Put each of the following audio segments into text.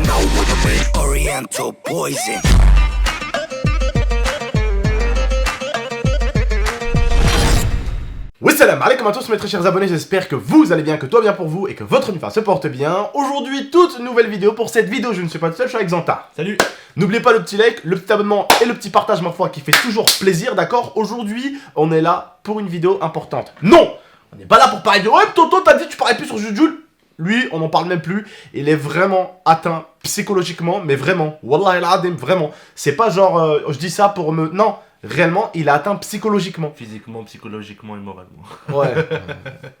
know what I mean. Oriental poison. Oui, salam alaikum à tous mes très chers abonnés, j'espère que vous allez bien, que tout va bien pour vous et que votre univers se porte bien. Aujourd'hui, toute nouvelle vidéo. Pour cette vidéo, je ne suis pas tout seul, je suis avec Zanta. Salut. N'oubliez pas le petit like, le petit abonnement et le petit partage, ma foi, qui fait toujours plaisir, d'accord? Aujourd'hui, on est là pour une vidéo importante. Non, on n'est pas là pour parler de... Ouais, Toto, t'as dit tu parlais plus sur Jujul. Lui, on n'en parle même plus. Il est vraiment atteint psychologiquement, mais vraiment. Wallah el-Adim, vraiment. C'est pas genre, je dis ça pour me... Non, réellement, il est atteint psychologiquement. Physiquement, psychologiquement et moralement. Ouais,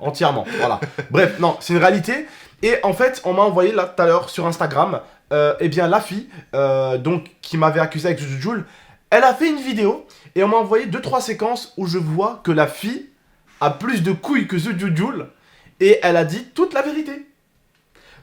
entièrement, voilà. Bref, non, c'est une réalité. Et en fait, on m'a envoyé là tout à l'heure sur Instagram, eh bien la fille, donc qui m'avait accusé avec Jujul, elle a fait une vidéo et on m'a envoyé 2-3 séquences où je vois que la fille a plus de couilles que Jujul et elle a dit toute la vérité.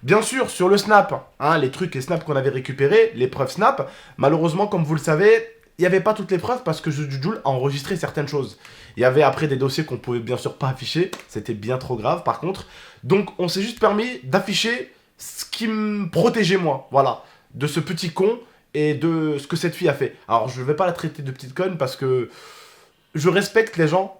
Bien sûr, sur le Snap, hein, les snaps qu'on avait récupérés, les preuves Snap, malheureusement, comme vous le savez, il n'y avait pas toutes les preuves parce que Jujul a enregistré certaines choses. Il y avait après des dossiers qu'on pouvait bien sûr pas afficher, c'était bien trop grave par contre. Donc on s'est juste permis d'afficher ce qui me protégeait moi, voilà, de ce petit con et de ce que cette fille a fait. Alors je vais pas la traiter de petite conne parce que je respecte les gens.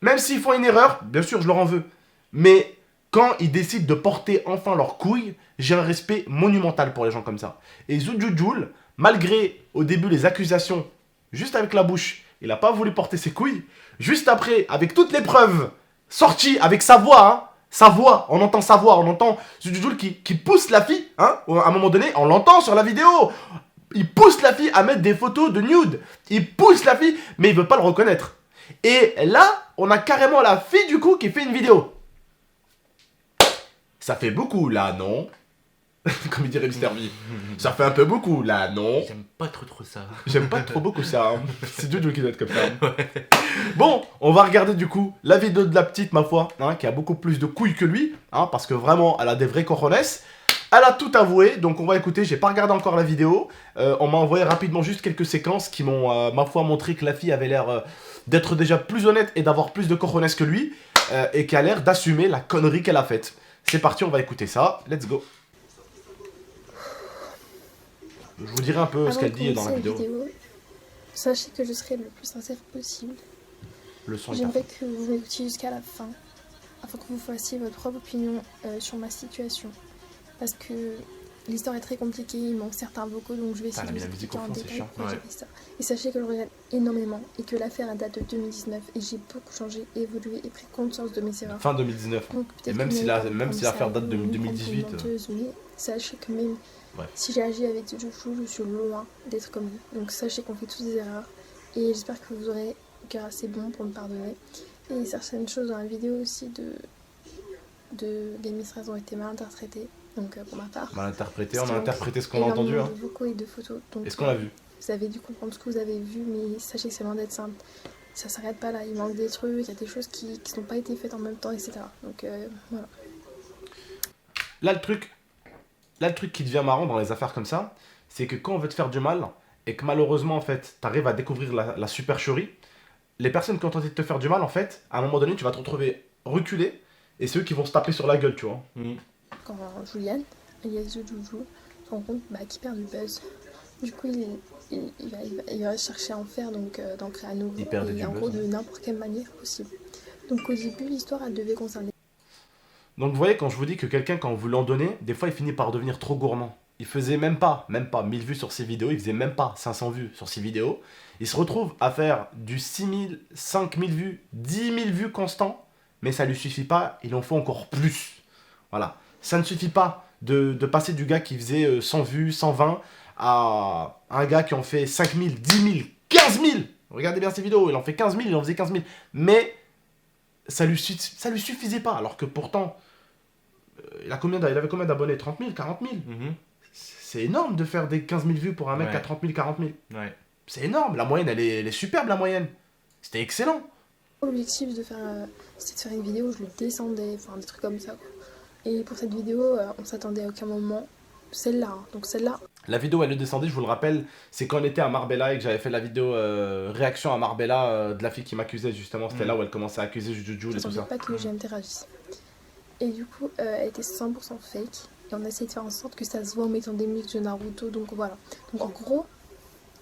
Même s'ils font une erreur, bien sûr je leur en veux. Mais quand ils décident de porter enfin leurs couilles, j'ai un respect monumental pour les gens comme ça. Et Jujul, malgré au début les accusations, juste avec la bouche, il n'a pas voulu porter ses couilles. Juste après, avec toutes les preuves sorties, avec sa voix, hein, sa voix, on entend sa voix, on entend Jujul qui pousse la fille, hein, à un moment donné, on l'entend sur la vidéo. Il pousse la fille à mettre des photos de nude. Il pousse la fille, mais il veut pas le reconnaître. Et là, on a carrément la fille du coup qui fait une vidéo. Ça fait beaucoup là, non? Comme il dirait Mr. V. Ça fait un peu beaucoup là, non? J'aime pas trop ça. J'aime pas trop beaucoup ça. Hein. C'est Jujul qui doit être comme ça. Hein. Bon, on va regarder du coup la vidéo de la petite, ma foi, hein, qui a beaucoup plus de couilles que lui, hein, parce que vraiment, elle a des vrais cojones. Elle a tout avoué, donc on va écouter. J'ai pas regardé encore la vidéo. On m'a envoyé rapidement juste quelques séquences qui m'ont, ma foi, montré que la fille avait l'air d'être déjà plus honnête et d'avoir plus de cojones que lui, et qu'elle a l'air d'assumer la connerie qu'elle a faite. C'est parti, on va écouter ça. Let's go. Je vous dirai un peu ce qu'elle dit dans la vidéo. Sachez que je serai le plus sincère possible. Le son est J'aimerais que vous m'écoutiez jusqu'à la fin, afin que vous fassiez votre propre opinion sur ma situation. Parce que l'histoire est très compliquée, il manque certains vocaux, donc je vais essayer de vous expliquer en détail pourquoi j'ai fait ça. Et sachez que je regrette énormément et que l'affaire date de 2019 et j'ai beaucoup changé, évolué et pris conscience de mes erreurs. Fin 2019. Donc, et même si l'affaire date de 2018. Mais sachez que même si j'ai agi avec Jujul, je suis loin d'être comme lui. Donc sachez qu'on fait tous des erreurs et j'espère que vous aurez le cœur assez bon pour me pardonner. Et certaines choses dans la vidéo aussi de Game Mistress ont été mal interprétées. Donc pour ma part. Mal interprété, on a interprété ce qu'on a entendu. Hein. De vocaux et de photos. Est-ce qu'on l'a vu? Vous avez dû comprendre ce que vous avez vu, mais sachez que c'est loin d'être simple. Ça s'arrête pas là, il manque des trucs, il y a des choses qui n'ont pas été faites en même temps, etc. Donc voilà. Là le truc qui devient marrant dans les affaires comme ça, c'est que quand on veut te faire du mal, et que malheureusement en fait, t'arrives à découvrir la supercherie, les personnes qui ont tenté de te faire du mal, en fait, à un moment donné, tu vas te retrouver reculé, et c'est eux qui vont se taper sur la gueule, tu vois. Quand Julian, alias Jujul, se rend compte qu'il perd du buzz. Du coup, il va chercher à en faire, donc d'en créer à nouveau, et en gros de n'importe quelle manière possible. Donc au début, l'histoire, elle devait concerner. Donc vous voyez, quand je vous dis que quelqu'un, quand vous l'en donnez, des fois il finit par devenir trop gourmand. Il faisait même pas 1000 vues sur ses vidéos, il faisait même pas 500 vues sur ses vidéos. Il se retrouve à faire du 6000, 5000 vues, 10 000 vues constant, mais ça lui suffit pas, il en faut encore plus. Voilà. Ça ne suffit pas de passer du gars qui faisait 100 vues, 120, à un gars qui en fait 5000, 10 000, 15 000. Regardez bien ses vidéos, il en fait 15 000, il en faisait 15 000. Mais ça lui suffisait pas, alors que pourtant... il avait combien d'abonnés? 30 000, 40 000 C'est énorme de faire des 15 000 vues pour un mec à 30 000, 40 000. C'est énorme, la moyenne, elle est superbe, la moyenne. C'était excellent. L'objectif c'était de faire une vidéo où je le descendais, enfin des trucs comme ça. Quoi. Et pour cette vidéo, on s'attendait à aucun moment. Celle-là, hein. Donc celle-là. La vidéo, elle le descendait, je vous le rappelle, c'est quand on était à Marbella et que j'avais fait la vidéo réaction à Marbella de la fille qui m'accusait justement. C'était là où elle commençait à accuser Jujul et tout ça. Pas que le GMT réagisse. Et du coup, elle était 100% fake. Et on a essayé de faire en sorte que ça se voit en mettant des musiques de Naruto. Donc voilà. Donc en gros,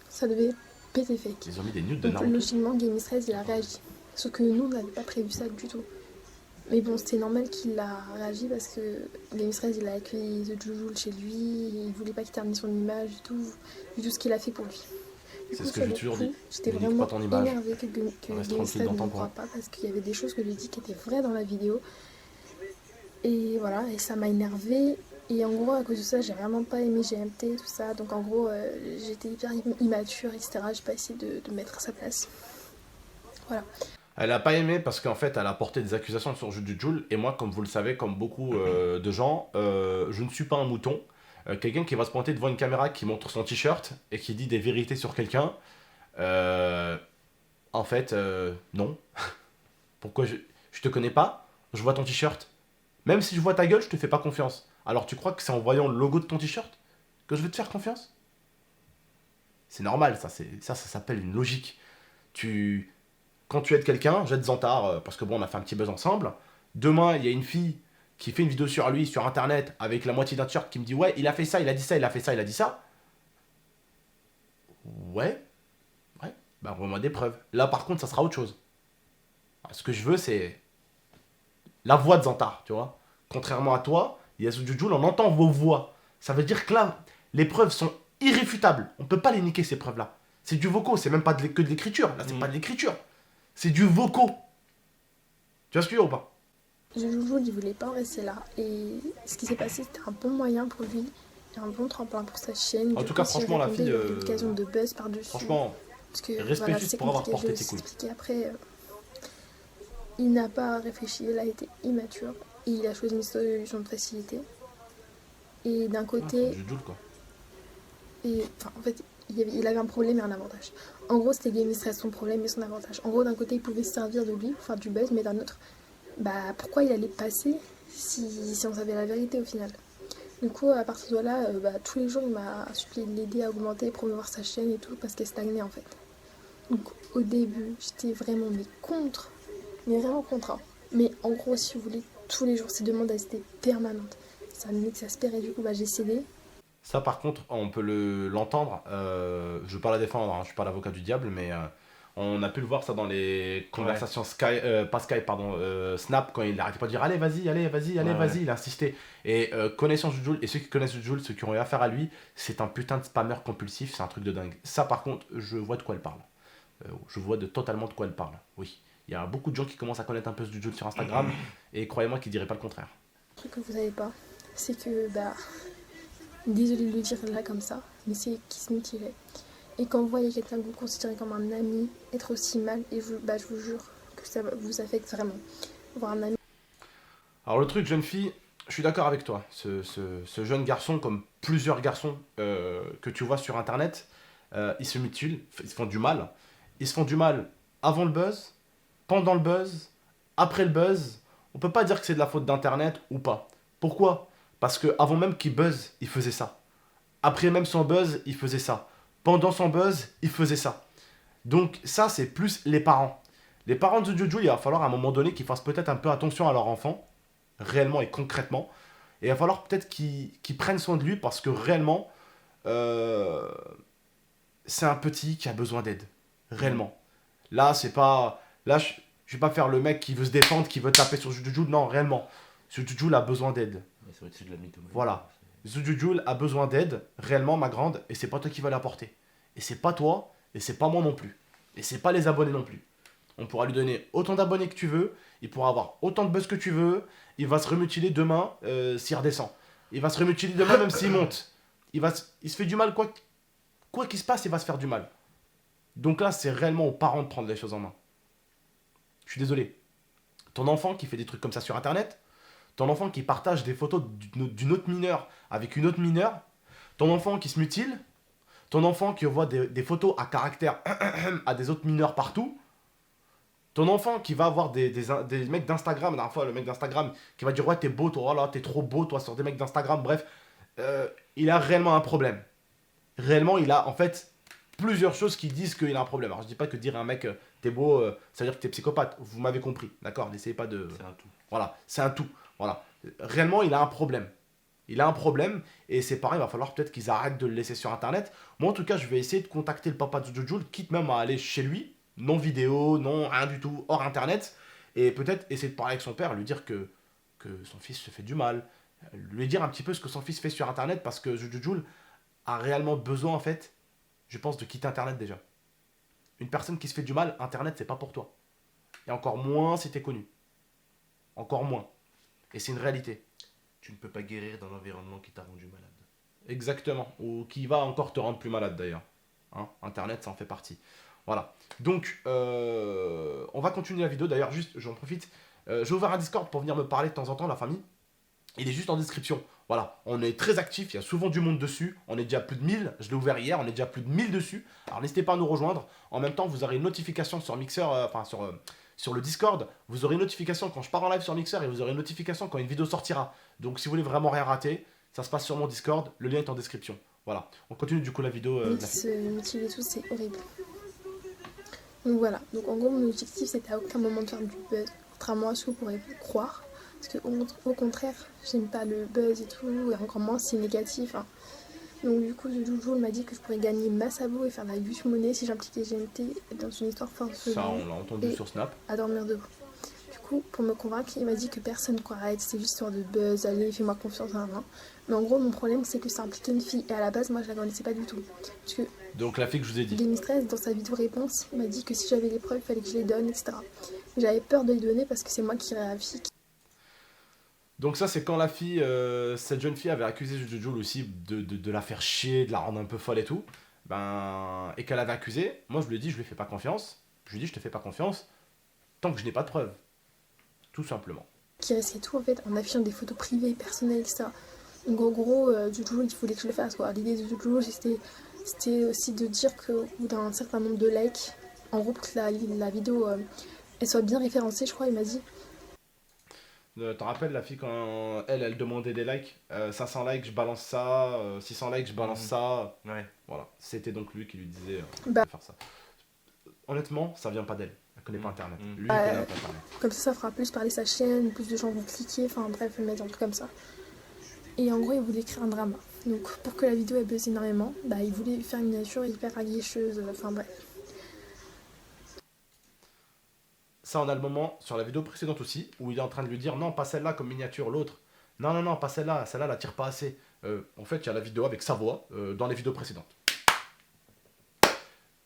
ça devait péter fake. Ils ont mis des nudes de Donc Naruto. logiquement, Game 13 il a réagi. Sauf que nous, on n'avait pas prévu ça du tout. Mais bon, c'était normal qu'il a réagi parce que Game 13 il a accueilli The Jujul chez lui. Il voulait pas qu'il termine son image du tout ce qu'il a fait pour lui. C'est ce que j'ai toujours dit. J'étais Ne nique vraiment pas ton image. énervée que Game tranquille 13 dans ne ton croit coin. pas parce qu'il y avait des choses que j'ai dit qui étaient vraies dans la vidéo. Et voilà, et ça m'a énervée. Et en gros, à cause de ça, j'ai vraiment pas aimé GMT, tout ça. Donc en gros, j'étais hyper immature, etc. J'ai pas essayé de mettre à sa place. Voilà. Elle a pas aimé parce qu'en fait, elle a porté des accusations sur Jujul. Et moi, comme vous le savez, comme beaucoup de gens, je ne suis pas un mouton. Quelqu'un qui va se pointer devant une caméra, qui montre son t-shirt et qui dit des vérités sur quelqu'un, en fait, non. Pourquoi je te connais pas, je vois ton t-shirt. Même si je vois ta gueule, je te fais pas confiance. Alors tu crois que c'est en voyant le logo de ton t-shirt que je vais te faire confiance? C'est normal, ça s'appelle une logique. Quand tu aides quelqu'un, jette Zantar, parce que bon, on a fait un petit buzz ensemble. Demain, il y a une fille qui fait une vidéo sur lui, sur internet, avec la moitié d'un t-shirt, qui me dit ouais, il a fait ça, il a dit ça, il a fait ça, il a dit ça. Ouais, bah envoie-moi des preuves. Là, par contre, ça sera autre chose. Ce que je veux, c'est la voix de Zantar, tu vois. Contrairement à toi, Yasujujul, on entend vos voix. Ça veut dire que là, les preuves sont irréfutables. On peut pas les niquer, ces preuves-là. C'est du vocaux, c'est même pas que de l'écriture. Là, c'est pas de l'écriture. C'est du vocaux. Tu vois ce que je veux dire ou pas? Jujul, il voulait pas en rester là. Et ce qui s'est passé, c'était un bon moyen pour lui. Et un bon tremplin pour sa chaîne. En tout cas, franchement, la fille. L'occasion de buzz par-dessus. Franchement, parce que, respect voilà, juste c'est pour avoir compliqué, porté je vais tes couilles. expliquer après. Il n'a pas réfléchi, il a été immature. Et il a choisi une solution de facilité. Et d'un côté. C'est Jujul, quoi. Et enfin, en fait, il avait un problème et un avantage. En gros, c'était Game 13 son problème et son avantage. En gros, d'un côté, il pouvait se servir de lui pour faire du buzz, mais d'un autre, bah pourquoi il allait passer si on savait la vérité au final. Du coup, à partir de là, tous les jours, il m'a supplié de l'aider à augmenter et promouvoir sa chaîne et tout, parce qu'elle stagnait en fait. Donc au début, j'étais vraiment mais vraiment contre. Hein. Mais en gros, si vous voulez, tous les jours, ces demandes, elles étaient permanentes. Ça m'exaspérait, du coup, j'ai cédé. Ça, par contre, on peut l'entendre. Je ne veux pas la défendre, hein, je ne suis pas l'avocat du diable, mais on a pu le voir ça dans les conversations Snap, quand il n'arrêtait pas de dire allez, vas-y, il insistait. Et connaissant Jujul, et ceux qui connaissent Jujul, ceux qui ont eu affaire à lui, c'est un putain de spammer compulsif, c'est un truc de dingue. Ça, par contre, je vois de quoi elle parle. Je vois totalement de quoi elle parle, oui. Il y a beaucoup de gens qui commencent à connaître un peu ce Jujul sur Instagram, et croyez-moi qu'ils ne diraient pas le contraire. Un truc que vous savez pas, c'est que, désolée de le dire là comme ça, mais c'est qui se mutilait. Et quand vous voyez quelqu'un que vous considérez comme un ami être aussi mal, et je vous jure que ça vous affecte vraiment. Voir un ami. Alors le truc, jeune fille, je suis d'accord avec toi. Ce jeune garçon, comme plusieurs garçons que tu vois sur internet, ils se mutilent, ils se font du mal. Ils se font du mal avant le buzz, pendant le buzz, après le buzz. On peut pas dire que c'est de la faute d'internet ou pas. Pourquoi ? Parce que avant même qu'il buzz, il faisait ça. Après même son buzz, il faisait ça. Pendant son buzz, il faisait ça. Donc ça, c'est plus les parents. Les parents de Jujul, il va falloir à un moment donné qu'ils fassent peut-être un peu attention à leur enfant, réellement et concrètement. Et il va falloir peut-être qu'ils prennent soin de lui parce que réellement, c'est un petit qui a besoin d'aide. Réellement. Là, c'est pas... Là, je vais pas faire le mec qui veut se défendre, qui veut taper sur Jujul. Non, réellement. Jujul a besoin d'aide. C'est au-dessus de la mythomanie. Voilà. Jujul a besoin d'aide, réellement, ma grande, et c'est pas toi qui vas l'apporter. Et c'est pas toi, et c'est pas moi non plus. Et c'est pas les abonnés non plus. On pourra lui donner autant d'abonnés que tu veux, il pourra avoir autant de buzz que tu veux, il va se remutiler demain s'il redescend. Il va se remutiler demain même s'il monte. Il se fait du mal, quoi qu'il se passe, il va se faire du mal. Donc là, c'est réellement aux parents de prendre les choses en main. Je suis désolé. Ton enfant qui fait des trucs comme ça sur internet, ton enfant qui partage des photos d'une autre mineure avec une autre mineure, ton enfant qui se mutile, ton enfant qui envoie des photos à caractère à des autres mineurs partout, ton enfant qui va avoir des mecs d'Instagram, la dernière fois le mec d'Instagram qui va dire ouais t'es beau toi, oh là t'es trop beau toi sur des mecs d'Instagram, bref, il a réellement un problème. Réellement il a en fait plusieurs choses qui disent qu'il a un problème. Alors je dis pas que dire à un mec t'es beau, ça veut dire que t'es psychopathe, vous m'avez compris, d'accord, n'essayez pas de... C'est un tout. Voilà, c'est un tout. Voilà. Réellement, il a un problème. Il a un problème, et c'est pareil, il va falloir peut-être qu'ils arrêtent de le laisser sur internet. Moi en tout cas, je vais essayer de contacter le papa de Jujul, quitte même à aller chez lui, non vidéo, non rien du tout, hors internet, et peut-être essayer de parler avec son père, lui dire que son fils se fait du mal, lui dire un petit peu ce que son fils fait sur internet, parce que Jujul a réellement besoin en fait, je pense, de quitter internet déjà. Une personne qui se fait du mal, internet c'est pas pour toi. Et encore moins si t'es connu. Encore moins. Et c'est une réalité. Tu ne peux pas guérir dans l'environnement qui t'a rendu malade. Exactement. Ou qui va encore te rendre plus malade d'ailleurs. Hein, internet, ça en fait partie. Voilà. Donc, on va continuer la vidéo. D'ailleurs, juste, j'en profite. J'ai ouvert un Discord pour venir me parler de temps en temps, la famille. Il est juste en description. Voilà. On est très actifs. Il y a souvent du monde dessus. On est déjà plus de 1000. Je l'ai ouvert hier. On est déjà plus de 1000 dessus. Alors, n'hésitez pas à nous rejoindre. En même temps, vous aurez une notification sur Mixer. Sur le Discord, vous aurez une notification quand je pars en live sur Mixer et vous aurez une notification quand une vidéo sortira. Donc si vous voulez vraiment rien rater, ça se passe sur mon Discord, le lien est en description. Voilà, on continue du coup la vidéo. Se mutiler et tout, c'est horrible. Donc voilà, donc en gros mon objectif c'était à aucun moment de faire du buzz, contrairement à ce que vous pourrez croire. Parce que au contraire, j'aime pas le buzz et tout, et encore moins si c'est négatif. Hein. Donc du coup, Jujul m'a dit que je pourrais gagner masse à vous et faire de la huge monnaie si j'impliquais GMT dans une histoire forceuse. Ça, on l'a entendu sur Snap. À dormir debout. Du coup, pour me convaincre, il m'a dit que personne ne croirait, c'est juste histoire de buzz, allez, fais-moi confiance, hein. Mais en gros, mon problème, c'est que ça impliquait une fille. Et à la base, moi, je la connaissais pas du tout. Parce que donc la fille que je vous ai dit. Gamistress, dans sa vidéo réponse, m'a dit que si j'avais les preuves, il fallait que je les donne, etc. J'avais peur de les donner parce que c'est moi qui irais à la fille. Donc ça, c'est quand la fille, cette jeune fille avait accusé Jujul aussi de la faire chier, de la rendre un peu folle et tout. Et qu'elle avait accusé, moi je lui ai dit, je lui fais pas confiance. Je lui ai dit, je te fais pas confiance tant que je n'ai pas de preuves. Tout simplement. Qui risquait tout en fait en affichant des photos privées, personnelles, etc. Donc en gros, Jujul, il voulait que je le fasse quoi. L'idée de Jujul, c'était aussi de dire qu'au bout d'un certain nombre de likes, en gros, pour que la vidéo elle soit bien référencée, je crois, il m'a dit. T'en rappelles la fille quand elle demandait des likes, 500 likes je balance ça, 600 likes je balance ça. Ouais. Voilà, c'était donc lui qui lui disait de faire ça. Honnêtement, ça vient pas d'elle. Elle connaît pas internet. Lui il connaît pas internet. Comme ça fera plus parler sa chaîne, plus de gens vont cliquer, enfin bref, il m'a dit un truc comme ça. Et en gros, il voulait créer un drama. Donc pour que la vidéo elle buzz énormément, il voulait faire une miniature hyper aguicheuse, enfin bref. Ça, on a le moment sur la vidéo précédente aussi, où il est en train de lui dire non, pas celle-là comme miniature, l'autre. Non, pas celle-là, celle-là, la tire pas assez. En fait, il y a la vidéo avec sa voix dans les vidéos précédentes.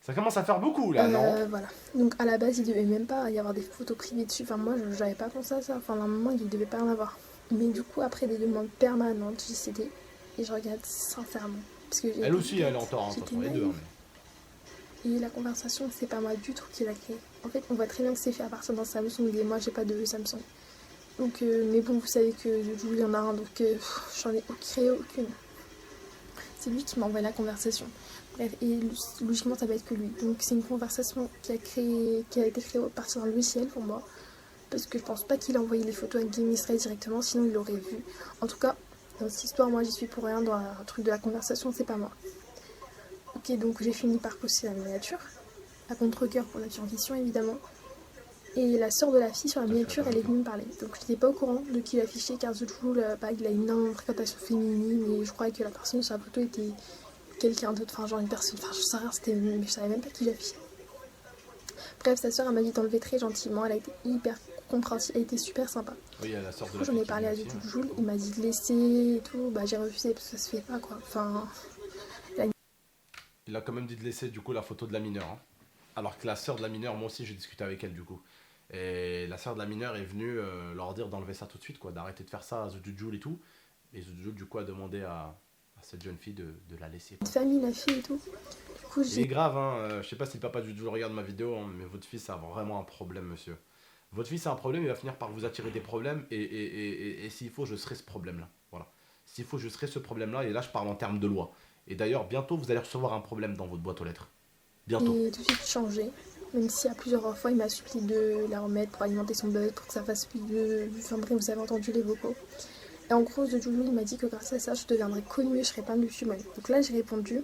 Ça commence à faire beaucoup là, non? Voilà. Donc à la base, il devait même pas y avoir des photos privées dessus. Enfin, moi, j'avais pas pensé à ça. Enfin, à un moment, il devait pas en avoir. Mais du coup, après des demandes permanentes, j'ai cédé. Et je regrette sincèrement. Parce que elle aussi, elle est en tort, hein, les deux. Et la conversation, c'est pas moi du tout qui l'a créée. En fait, on voit très bien que c'est fait à partir d'un Samsung et moi, j'ai pas de Samsung. Donc, mais bon, vous savez que Jujul, il y en a un, donc j'en ai créé aucune. C'est lui qui m'a envoyé la conversation. Bref, et logiquement, ça va être que lui. Donc, c'est une conversation qui a été créée à partir d'un logiciel pour moi. Parce que je pense pas qu'il a envoyé les photos à Gamistress directement, sinon il l'aurait vu. En tout cas, dans cette histoire, moi, j'y suis pour rien. Dans un truc de la conversation, c'est pas moi. Ok, donc j'ai fini par poster la miniature, à contre-cœur pour la transition évidemment. Et la sœur de la fille sur la miniature, elle est venue me parler. Donc je n'étais pas au courant de qui l'affichait, car Jujul, il a une énorme fréquentation féminine, et je croyais que la personne sur la photo était quelqu'un d'autre, enfin genre une personne, enfin je sais rien, mais je savais même pas qui l'affichait. Bref, sa sœur, elle m'a dit d'enlever très gentiment, elle a été hyper compréhensive, elle était super sympa. Oui, la sœur de la fille. J'en ai parlé à Jujul, il m'a dit de laisser et tout, j'ai refusé parce que ça se fait pas quoi, enfin... Il a quand même dit de laisser du coup la photo de la mineure. Hein. Alors que la sœur de la mineure, moi aussi j'ai discuté avec elle du coup. Et la sœur de la mineure est venue leur dire d'enlever ça tout de suite, quoi, d'arrêter de faire ça à Jujul et tout. Et Jujul du coup a demandé à cette jeune fille de la laisser. Quoi. Famille, la fille et tout. Du coup, il est grave, hein. Je sais pas si le papa de Jujul regarde ma vidéo, hein, mais votre fils a vraiment un problème, monsieur. Votre fils a un problème, il va finir par vous attirer des problèmes et s'il faut, je serai ce problème-là. Voilà. S'il faut, je serai ce problème-là et là je parle en termes de loi. Et d'ailleurs, bientôt, vous allez recevoir un problème dans votre boîte aux lettres. Bientôt. Et tout de suite changé. Même si à plusieurs fois, il m'a supplié de la remettre pour alimenter son buzz, pour que ça fasse plus de... Enfin bref, vous avez entendu les vocaux. Et en gros, Jujul, il m'a dit que grâce à ça, je deviendrais connue et je serais pas dessus même. Donc là, j'ai répondu.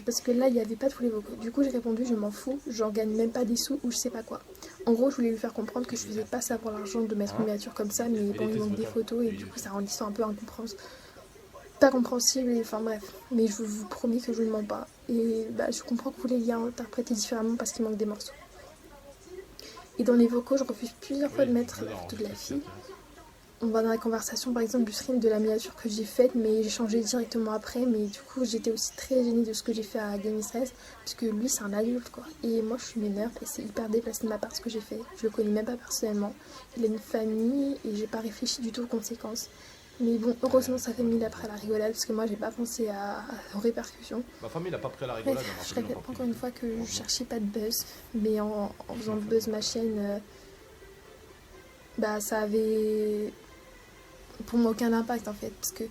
Parce que là, il n'y avait pas tous les vocaux. Du coup, j'ai répondu, je m'en fous, j'en gagne même pas des sous ou je sais pas quoi. En gros, je voulais lui faire comprendre que je faisais pas ça pour l'argent de mettre une miniature comme ça, mais bon, il manque des photos et du coup, ça rend l'histoire un peu pas compréhensible, et enfin bref. Mais je vous promets que je ne mens pas. Et bah, je comprends que vous l'ayez interprété différemment parce qu'il manque des morceaux. Et dans les vocaux, je refuse plusieurs fois de mettre la photo de la fille. On va dans la conversation par exemple du stream de la miniature que j'ai faite, mais j'ai changé directement après. Mais du coup, j'étais aussi très gênée de ce que j'ai fait à Game Stress, puisque lui, c'est un adulte quoi. Et moi, je suis mineure et c'est hyper déplacé de ma part ce que j'ai fait. Je le connais même pas personnellement. Il a une famille et j'ai pas réfléchi du tout aux conséquences. Mais bon, heureusement, ça fait 1000 après la rigolade, parce que moi, j'ai pas pensé aux répercussions. Ma famille n'a pas pris la rigolade. Bref, je répète encore une fois que je cherchais pas de buzz, mais en faisant le buzz ma chaîne, bah ça avait pour moi aucun impact en fait, parce que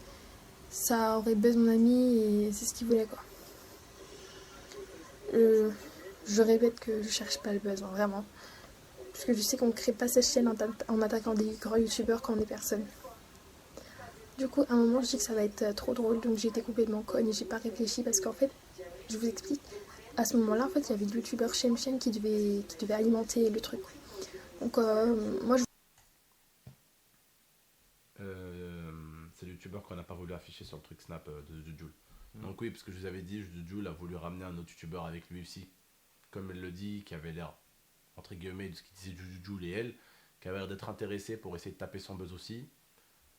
ça aurait buzz mon ami et c'est ce qu'il voulait quoi. Je répète que je cherche pas le buzz, hein, vraiment. Parce que je sais qu'on crée pas cette chaîne en attaquant des grands youtubeurs quand on est personne. Du coup, à un moment, je dis que ça va être trop drôle, donc j'ai été complètement conne et j'ai pas réfléchi parce qu'en fait, je vous explique, à ce moment-là, en fait, il y avait le youtubeur Shem qui devait alimenter le truc. Donc, moi, je... C'est le youtubeur qu'on n'a pas voulu afficher sur le truc Snap de Jules. Donc oui, parce que je vous avais dit, Jules a voulu ramener un autre youtubeur avec lui aussi, comme elle le dit, qui avait l'air, entre guillemets, de ce qu'il disait Jules et elle, qui avait l'air d'être intéressé pour essayer de taper son buzz aussi.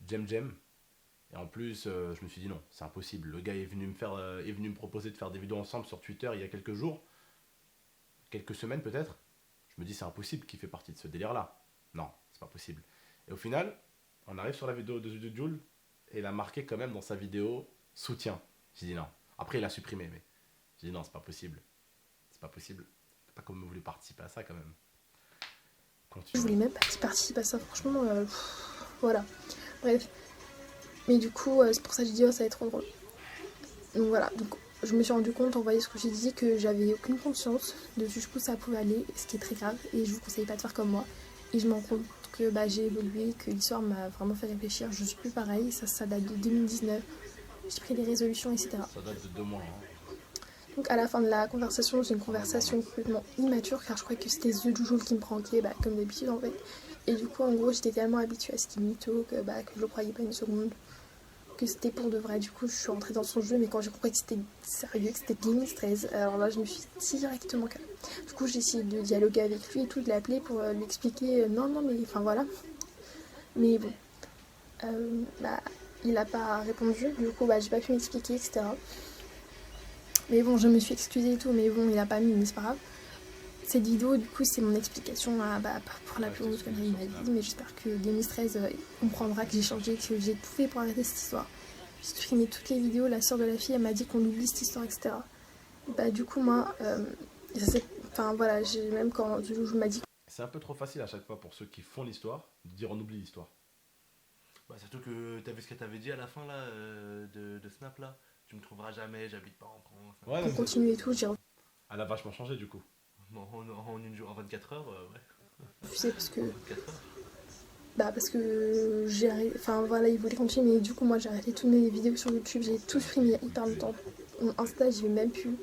Jem. Et en plus, je me suis dit non, c'est impossible. Le gars est venu me proposer de faire des vidéos ensemble sur Twitter il y a quelques jours, quelques semaines peut-être. Je me dis c'est impossible qu'il fait partie de ce délire-là. Non, c'est pas possible. Et au final, on arrive sur la vidéo de Jules et il a marqué quand même dans sa vidéo soutien. J'ai dit non. Après il a supprimé, mais j'ai dit non, c'est pas possible. C'est pas possible. Pas comme vous voulez participer à ça quand même. Je voulais même pas qu'il participe à ça, franchement. Voilà. Bref. Mais du coup, c'est pour ça que j'ai dit, oh, ça va être trop drôle. Donc voilà, donc je me suis rendu compte en voyant ce que j'ai dit que j'avais aucune conscience de jusqu'où ça pouvait aller, ce qui est très grave, et je vous conseille pas de faire comme moi. Et je me rends compte que bah, j'ai évolué, que l'histoire m'a vraiment fait réfléchir, je suis plus pareil, ça date de 2019, j'ai pris des résolutions, etc. Ça date de 2 mois. Hein. Donc à la fin de la conversation, j'ai une conversation complètement immature, car je croyais que c'était The Jules qui me pranquait, bah, comme d'habitude en fait. Et du coup, en gros, j'étais tellement habituée à ce qu'il mytho que je le croyais pas une seconde. Que c'était pour de vrai. Du coup, je suis rentrée dans son jeu, mais quand j'ai compris que c'était sérieux, que c'était Game Stress, alors là, je me suis directement calmée. Du coup, j'ai essayé de dialoguer avec lui et tout, de l'appeler pour lui expliquer non, mais enfin voilà. Mais bon, il a pas répondu, du coup, j'ai pas pu m'expliquer, etc. Mais bon, je me suis excusée et tout, mais bon, il a pas mis, mais c'est pas grave. Cette vidéo, du coup, c'est mon explication pour la plus longue connerie de ma vie, mais j'espère que Game Stress comprendra que j'ai changé, que j'ai tout fait pour arrêter cette histoire. J'ai supprimé toutes les vidéos, la soeur de la fille, elle m'a dit qu'on oublie cette histoire, etc. Du coup, moi, voilà, même quand je m'a dit... C'est un peu trop facile à chaque fois pour ceux qui font l'histoire de dire on oublie l'histoire. Bah, surtout que t'as vu ce que t'avais dit à la fin là, de Snap là. Tu me trouveras jamais, j'habite pas en France. Ouais, pour continuer et tout, j'ai elle a vachement changé du coup. En 24 heures, ouais. refusé parce que... 24 heures. Parce que j'ai arrêté... Enfin voilà, il voulait continuer, mais du coup, moi, j'ai arrêté toutes mes vidéos sur YouTube, j'ai tout supprimé il y a hyper longtemps. Mon Insta, j'y vais même plus.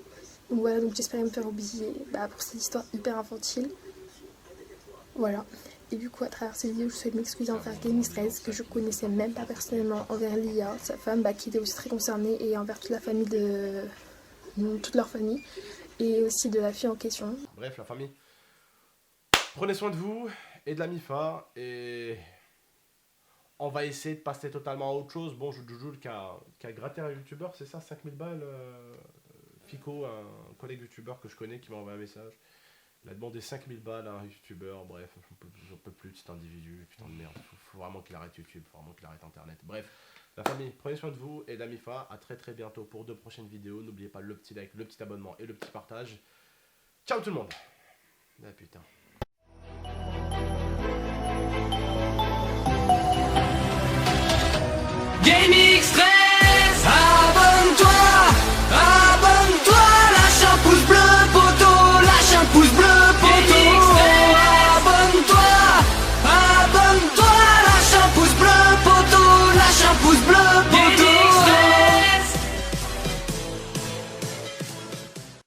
Donc voilà, donc j'espérais me faire oublier pour cette histoire hyper infantile. Voilà. Et du coup, à travers cette vidéo, je souhaite m'excuser envers Game Stress, que je connaissais même pas personnellement, envers Lia, sa femme, qui était aussi très concernée, et envers toute la famille toute leur famille, et aussi de la fille en question. Bref, la famille. Prenez soin de vous et de la MIFA, et on va essayer de passer totalement à autre chose. Bon, Jules qui a gratté un youtubeur, c'est ça, 5000 balles. Fico, un collègue youtubeur que je connais, qui m'a envoyé un message. Il a demandé 5000 balles à un youtubeur. Bref, j'en peux plus de cet individu. Putain de merde, faut vraiment qu'il arrête YouTube, faut vraiment qu'il arrête Internet. Bref, la famille, prenez soin de vous et de la MIFA. À très très bientôt pour de prochaines vidéos. N'oubliez pas le petit like, le petit abonnement et le petit partage. Ciao tout le monde. Ah putain.